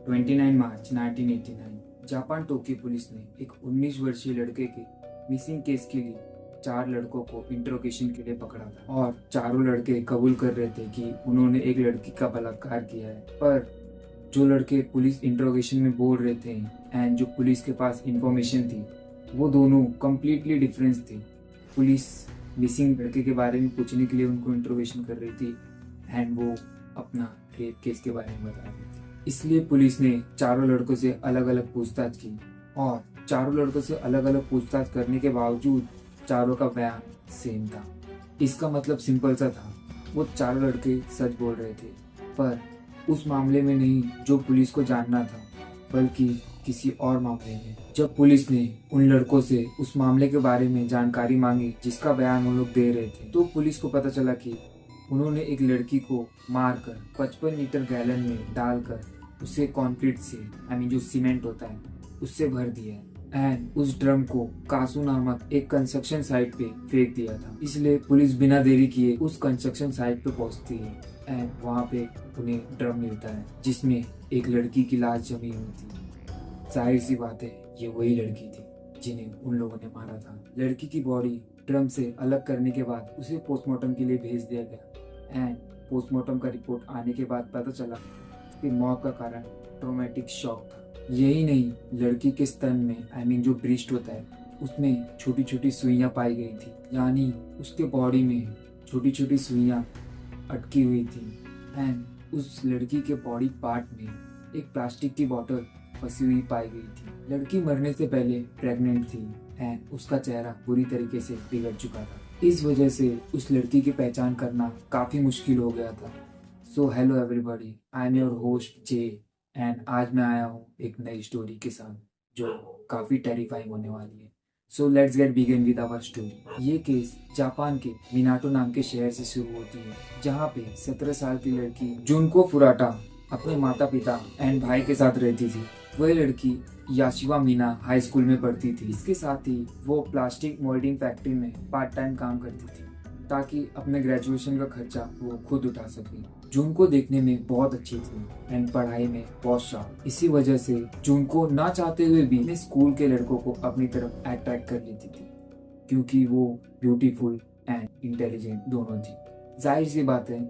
29 मार्च 1989 Japan Tokyo police ने एक 19 वर्षीय लड़के के मिसिंग केस के लिए 4 लड़कों को इंट्रोगेशन के लिए पकड़ा था और चारों लड़के कबूल कर रहे थे कि उन्होंने एक लड़की का बलात्कार किया है। पर जो लड़के पुलिस इंट्रोगेशन में बोल रहे थे एंड जो पुलिस के पास इंफॉर्मेशन थी वो दोनों कम्प्लीटली डिफरेंस थे। पुलिस मिसिंग लड़के के बारे में पूछने के लिए उनको इंट्रोगेशन कर रही थी एंड वो अपना रेप केस के बारे में बता रहे थे। इसलिए पुलिस ने चारों लड़कों से अलग अलग पूछताछ की और चारों लड़कों से अलग अलग पूछताछ करने के बावजूद चारों का बयान सेम था। इसका मतलब सिंपल सा था, वो चारों लड़के सच बोल रहे थे, पर उस मामले में नहीं जो पुलिस को जानना था, बल्कि किसी और मामले में। जब पुलिस ने उन लड़कों से उस मामले के बारे में जानकारी मांगी जिसका बयान उन लोग दे रहे थे, तो पुलिस को पता चला कि उन्होंने एक लड़की को मारकर 55 लीटर गैलन में डालकर उसे कंक्रीट से जो सीमेंट होता है उससे भर दिया एंड उस ड्रम को कासू नामक एक कंस्ट्रक्शन साइट पे फेंक दिया था। इसलिए पुलिस बिना देरी किए उस कंस्ट्रक्शन साइट पे पहुंचती है एंड वहाँ पे उन्हें ड्रम मिलता है जिसमें एक लड़की की लाश जमी हुई थी। जाहिर सी बात है ये वही लड़की थी जिन्हें उन लोगों ने मारा था। लड़की की बॉडी ड्रम से अलग करने के बाद उसे पोस्टमार्टम के लिए भेज दिया गया एंड पोस्टमार्टम का रिपोर्ट आने के बाद पता चला कि मौत का कारण ट्रॉमेटिक शॉक था। यही नहीं, लड़की के स्तन में जो ब्रेस्ट होता है उसमें छोटी छोटी सुइयां पाई गई थी, यानी उसके बॉडी में छोटी छोटी सुइयां अटकी हुई थी एंड उस लड़की के बॉडी पार्ट में एक प्लास्टिक की बोतल फंसी हुई पाई गई थी। लड़की मरने से पहले प्रेग्नेंट थी एंड उसका चेहरा बुरी तरीके से बिगड़ चुका था। इस वजह से उस लड़की की पहचान करना काफी मुश्किल हो गया था। So hello everybody, I am your host J and आज मैं आया हूँ एक नई स्टोरी के साथ जो काफी टेरिफाइंग होने वाली है। So let's get begin with our story. ये केस जापान के मिनाटो नाम के शहर से शुरू होती है, जहाँ पे 17 साल की लड़की जुनको फुराटा अपने माता पिता एंड भाई के साथ रहती थी। वह लड़की याशिवा मीना हाई स्कूल में पढ़ती थी। इसके साथ ही वो प्लास्टिक मोल्डिंग फैक्ट्री में पार्ट टाइम काम करती थी ताकि अपने ग्रेजुएशन का खर्चा वो खुद उठा सके। जुनको देखने में बहुत अच्छी थी एंड पढ़ाई में बहुत शार्प। इसी वजह से जुनको ना चाहते हुए भी अपने स्कूल के लड़कों को अपनी तरफ अट्रैक्ट कर लेती थी, क्योंकि वो ब्यूटीफुल एंड इंटेलिजेंट दोनों थी। जाहिर सी बात है,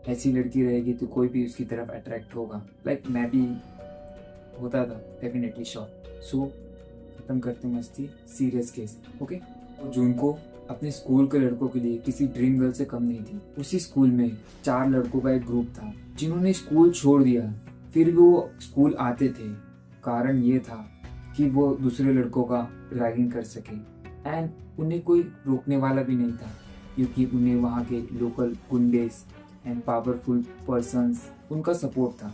ऐसी लड़की रहेगी तो कोई भी उसकी तरफ अट्रैक्ट होगा। मैं भी होता था डेफिनेटली श्योर। सो खत्म करते मस्ती, सीरियस केस। ओके, तो जुनको अपने स्कूल के लड़कों के लिए किसी ड्रीम गर्ल से कम नहीं थी। उसी स्कूल में 4 लड़कों का एक ग्रुप था जिन्होंने स्कूल छोड़ दिया, फिर वो स्कूल आते थे। कारण ये था कि वो दूसरे लड़कों का रैगिंग कर सके एंड उन्हें कोई रोकने वाला भी नहीं था, क्योंकि उन्हें वहाँ के लोकल गुंडेस एंड पावरफुल पर्सन्स उनका सपोर्ट था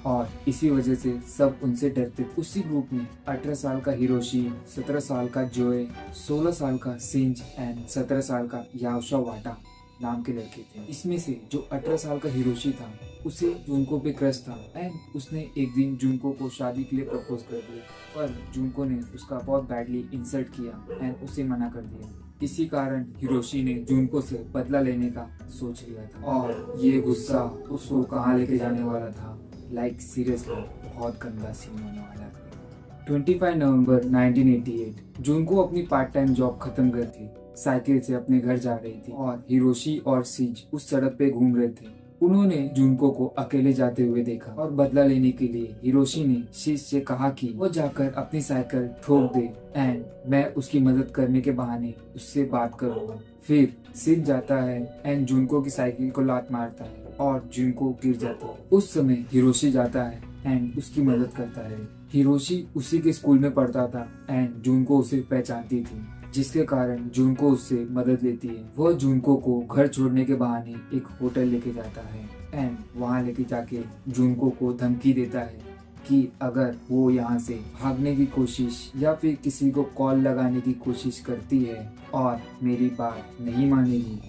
और इसी वजह से सब उनसे डरते थे। उसी ग्रुप में 18 साल का हिरोशी, 17 साल का जोए, 16 साल का सिंज एंड 17 साल का याओशा वाटा नाम के लड़के थे। इसमें से जो 18 साल का हिरोशी था उसे जुनको पे क्रश था एंड उसने एक दिन जुनको को शादी के लिए प्रपोज कर दिया, पर जुनको ने उसका बहुत बैडली इंसल्ट किया एंड उसे मना कर दिया। इसी कारण हिरोशी ने जुनको से बदला लेने का सोच लिया था और ये गुस्सा उसको कहाँ लेके जाने वाला था, सीरियसली बहुत गंदा सीन होने वाला है। 25 नवंबर 1988 जुनको अपनी पार्ट टाइम जॉब खत्म कर थी, साइकिल से अपने घर जा रही थी और हिरोशी और सिज उस सड़क पे घूम रहे थे। उन्होंने जुनको को अकेले जाते हुए देखा और बदला लेने के लिए हिरोशी ने सिज से कहा कि वो जाकर अपनी साइकिल ठोक दे एंड मैं उसकी मदद करने के बहाने उससे बात करूंगा। फिर सिज जाता है एंड जुनको की साइकिल को लात मारता है और जुनको गिर जाती है। उस समय हिरोशी जाता है एंड उसकी मदद करता है। हिरोशी उसी के स्कूल में पढ़ता था एंड जुनको उसे पहचानती थी, जिसके कारण जुनको उससे मदद लेती है। वह जुनको को घर छोड़ने के बहाने एक होटल लेके जाता है एंड वहाँ लेके जाके जुनको को धमकी देता है कि अगर वो यहाँ से भागने की कोशिश या फिर किसी को कॉल लगाने की कोशिश करती है और मेरी बात नहीं मानेगी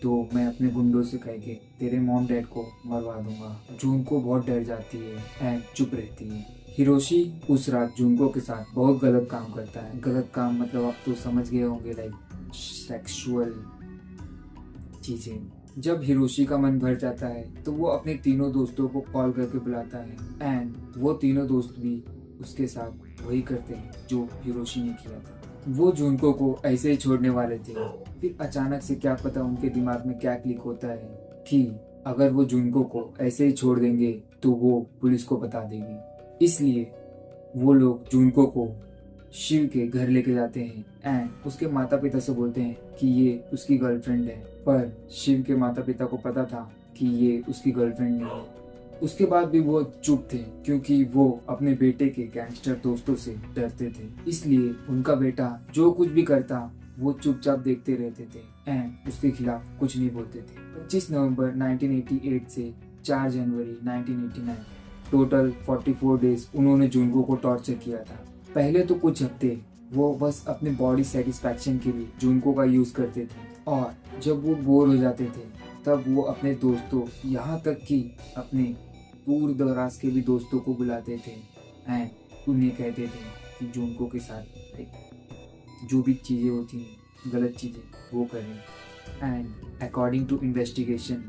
तो मैं अपने गुंडों से कह के तेरे मॉम डैड को मरवा दूंगा। जुनको बहुत डर जाती है एंड चुप रहती है। हिरोशी उस रात जुनको के साथ बहुत गलत काम करता है। गलत काम मतलब आप तो समझ गए होंगे, सेक्सुअल चीजें जब हिरोशी का मन भर जाता है तो वो अपने तीनों दोस्तों को कॉल करके बुलाता है एंड वो तीनों दोस्त भी उसके साथ वही करते हैं जो हिरोशी ने किया था। वो जुनको को ऐसे ही छोड़ने वाले थे, फिर अचानक से क्या पता उनके दिमाग में क्या क्लिक होता है कि अगर वो जुनको को ऐसे ही छोड़ देंगे तो वो पुलिस को बता देगी। इसलिए वो लोग जुनको को शिव के घर लेके जाते हैं एंड उसके माता पिता से बोलते हैं कि ये उसकी गर्लफ्रेंड है, पर शिव के माता पिता को पता था कि ये उसकी गर्लफ्रेंड नहीं है। उसके बाद भी वो चुप थे क्योंकि वो अपने बेटे के गैंगस्टर दोस्तों से डरते थे, इसलिए उनका बेटा जो कुछ भी करता वो चुपचाप देखते रहते थे एंड उसके खिलाफ कुछ नहीं बोलते थे। 25 नवंबर 1988 से 4 जनवरी 1989 टोटल 44 डेज उन्होंने जुनको को टॉर्चर किया था। पहले तो कुछ हफ्ते वो बस अपने बॉडी सेटिस्फैक्शन के लिए जुनको का यूज करते थे और जब वो बोर हो जाते थे तब वो अपने दोस्तों यहाँ तक कि अपने दूर दराज के भी दोस्तों को बुलाते थे एंड उन्हें कहते थे कि जुनको के साथ जो भी चीज़ें होती हैं गलत चीज़ें वो करें। एंड अकॉर्डिंग टू इन्वेस्टिगेशन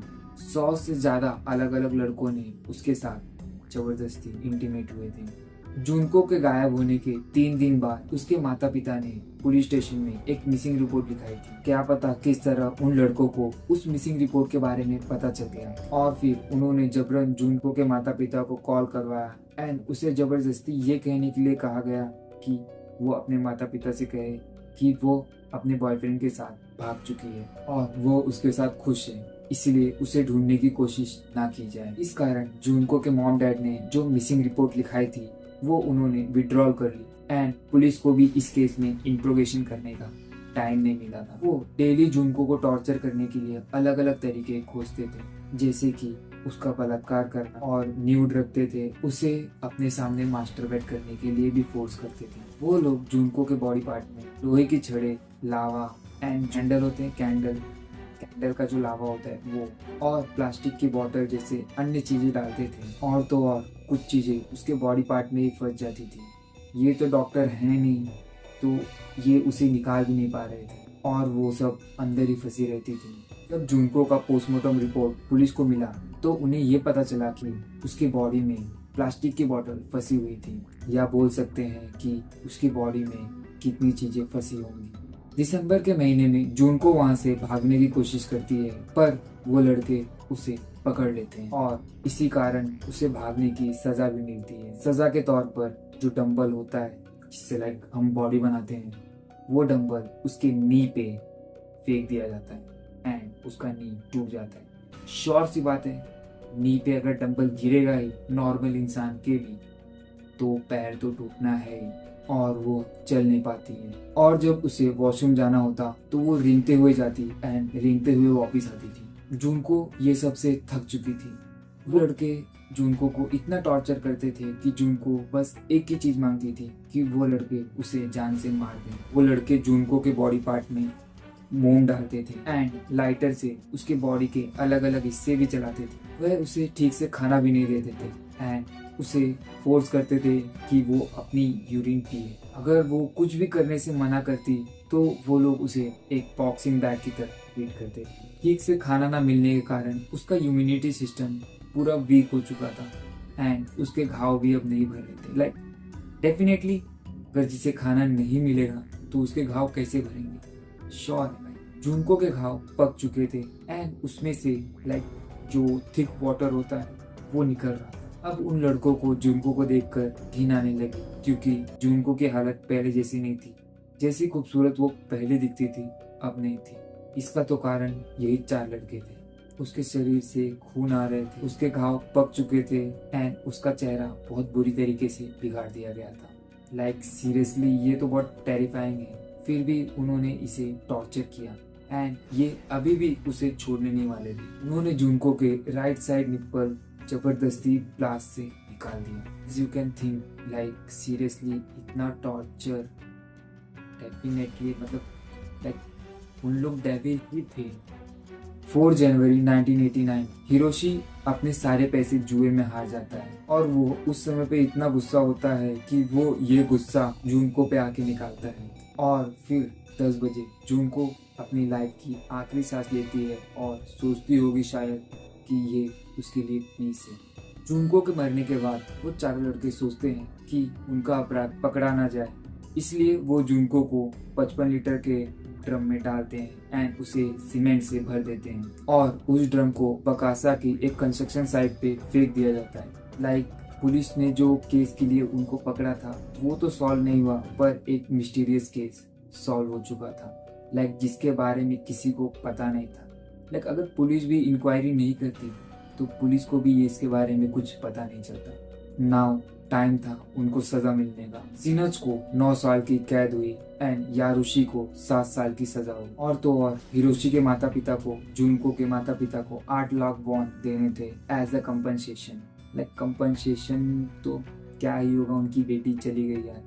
100 से ज़्यादा अलग अलग लड़कों ने उसके साथ ज़बरदस्ती इंटीमेट हुए थे। जुनको के गायब होने के 3 दिन बाद उसके माता पिता ने पुलिस स्टेशन में एक मिसिंग रिपोर्ट लिखाई थी। क्या पता किस तरह उन लड़कों को उस मिसिंग रिपोर्ट के बारे में पता चल गया और फिर उन्होंने जबरन जुनको के माता पिता को कॉल करवाया एंड उसे जबरदस्ती ये कहने के लिए कहा गया कि वो अपने माता पिता से कहे कि वो अपने बॉयफ्रेंड के साथ भाग चुकी है और वो उसके साथ खुश है, इसलिए उसे ढूंढने की कोशिश ना की जाए। इस कारण जुनको के मॉम डैड ने जो मिसिंग रिपोर्ट लिखाई थी वो उन्होंने विड्रॉल कर ली एंड पुलिस को भी इस केस में इंट्रोगेशन करने का टाइम नहीं मिला था। वो डेली जुनको को टॉर्चर करने के लिए अलग अलग तरीके खोजते थे, जैसे कि उसका बलात्कार करना और न्यूड रखते थे, उसे अपने सामने मास्टरबेट करने के लिए भी फोर्स करते थे। वो लोग जुनको के बॉडी पार्ट में लोहे की छड़े, लावा एंड कैंडल होते हैं, कैंडल का जो लावा होता है वो और प्लास्टिक की बोतल जैसे अन्य चीजें डालते थे और तो और कुछ चीजें उसके बॉडी पार्ट में ही फंस जाती थी। ये तो डॉक्टर है नहीं तो ये उसे निकाल भी नहीं पा रहे थे और वो सब अंदर ही फंसी रहती थी। जब जुनको का पोस्टमार्टम रिपोर्ट पुलिस को मिला तो उन्हें ये पता चला कि उसकी बॉडी में प्लास्टिक की बोतल फंसी हुई थी, या बोल सकते हैं कि उसकी बॉडी में कितनी चीजें फंसी होंगी। दिसंबर के महीने में जुनको वहां से भागने की कोशिश करती है पर वो लड़के उसे पकड़ लेते हैं और इसी कारण उसे भागने की सजा भी मिलती है। सजा के तौर पर जो डंबल होता है जिससे लाइक हम बॉडी बनाते हैं वो डंबल उसके नी पे फेंक दिया जाता है एंड उसका नी टूट जाता है। श्योर सी बात है, नी पे अगर डंबल गिरेगा ही नॉर्मल इंसान के भी तो पैर तो टूटना है ही और वो चल नहीं पाती है। और जब उसे वॉशरूम जाना होता तो वो रेंगते हुए जाती एंड रेंगते हुए वापस आती थी। जुनको ये सबसे थक चुकी थी। वो लड़के जुनको को इतना टॉर्चर करते थे कि जुनको बस एक ही चीज मांगती थी कि वो लड़के उसे जान से मार दें। वो लड़के जुनको के बॉडी पार्ट में मोम डालते थे एंड लाइटर से उसके बॉडी के अलग अलग हिस्से भी चलाते थे। वह उसे ठीक से खाना भी नहीं देते थे एंड उसे फोर्स करते थे कि वो अपनी यूरिन पिए। अगर वो कुछ भी करने से मना करती तो वो लोग उसे एक बॉक्सिंग बैग की तरह ट्रीट करते थे। ठीक से खाना ना मिलने के कारण उसका इम्यूनिटी सिस्टम पूरा वीक हो चुका था एंड उसके घाव भी अब नहीं भर रहे थे। लाइक डेफिनेटली अगर जिसे खाना नहीं मिलेगा तो उसके घाव कैसे भरेंगे। श्योर है भाई, जुनको के घाव पक चुके थे एंड उसमें से लाइक जो थिक वाटर होता है वो निकल रहा था। अब उन लड़कों को जुनको को देखकर घिन आने लगी क्योंकि जुनको की हालत पहले जैसी नहीं थी। जैसी खूबसूरत वो पहले दिखती थी अब नहीं थी। इसका तो कारण यही 4 लड़के थे। उसके शरीर से खून आ रहे थे, उसके घाव पक चुके थे एंड उसका चेहरा बहुत बुरी तरीके से बिगाड़ दिया गया था। लाइक सीरियसली ये तो बहुत टेरिफाइंग है। फिर भी उन्होंने इसे टॉर्चर किया एंड ये अभी भी उसे छोड़ने नहीं वाले थे। उन्होंने जुनको के राइट साइड निप्पल जबरदस्ती प्लास से निकाल दिया। As you can think, like seriously इतना टॉर्चर डेफिनेटली मतलब लाइक उन लोग डेविल ही थे। 4 जनवरी 1989 हिरोशी अपने सारे पैसे जुए में हार जाता है और वो उस समय पे इतना गुस्सा होता है कि वो ये गुस्सा जुनको पे आके निकालता है और फिर 10 बजे जुनको अपनी लाइफ की आखिरी सांस लेती है और सोचती होगी शायद कि ये उसके लिए पीस है। जुनको के मरने के बाद वो चारों लड़के सोचते हैं कि उनका अपराध पकड़ा ना जाए, इसलिए वो जुनको को 55 लीटर के ड्रम में डालते हैं एंड उसे सीमेंट से भर देते हैं और उस ड्रम को बकासा की एक कंस्ट्रक्शन साइट पे फेंक दिया जाता है। पुलिस ने जो केस के लिए उनको पकड़ा था वो तो सॉल्व नहीं हुआ, पर एक मिस्टीरियस केस सॉल्व हो चुका था, जिसके बारे में किसी को पता नहीं था। अगर पुलिस भी इंक्वायरी नहीं करती तो पुलिस को भी ये इसके बारे में कुछ पता नहीं चलता। नाउ टाइम था उनको सजा मिलने का। सिनज को 9 साल की कैद हुई एंड यारुशी को 7 साल की सजा हुई। और तो और हिरोशी के माता पिता को जुनको के माता पिता को 8 लाख वॉन देने थे एज अ कंपनसेशन। कंपनसेशन तो क्या ही होगा, उनकी बेटी चली गई यार,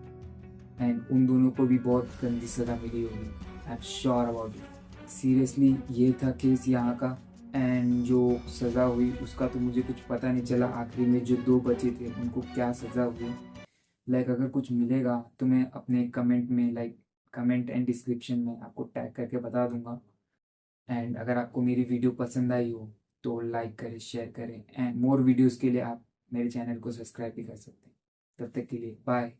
एंड उन दोनों को भी बहुत गंदी सजा मिली होगी। I am sure about it. Seriously ये था केस यहाँ का, एंड जो सज़ा हुई उसका तो मुझे कुछ पता नहीं चला। आखिरी में जो 2 बचे थे उनको क्या सज़ा हुई, अगर कुछ मिलेगा तो मैं अपने कमेंट में कमेंट एंड डिस्क्रिप्शन में आपको टैग करके बता दूंगा। एंड अगर आपको मेरी वीडियो पसंद आई हो तो लाइक करें, शेयर करें, एंड मोर वीडियोज़ के लिए आप मेरे चैनल को सब्सक्राइब भी कर सकते हैं। तब तक के लिए बाय।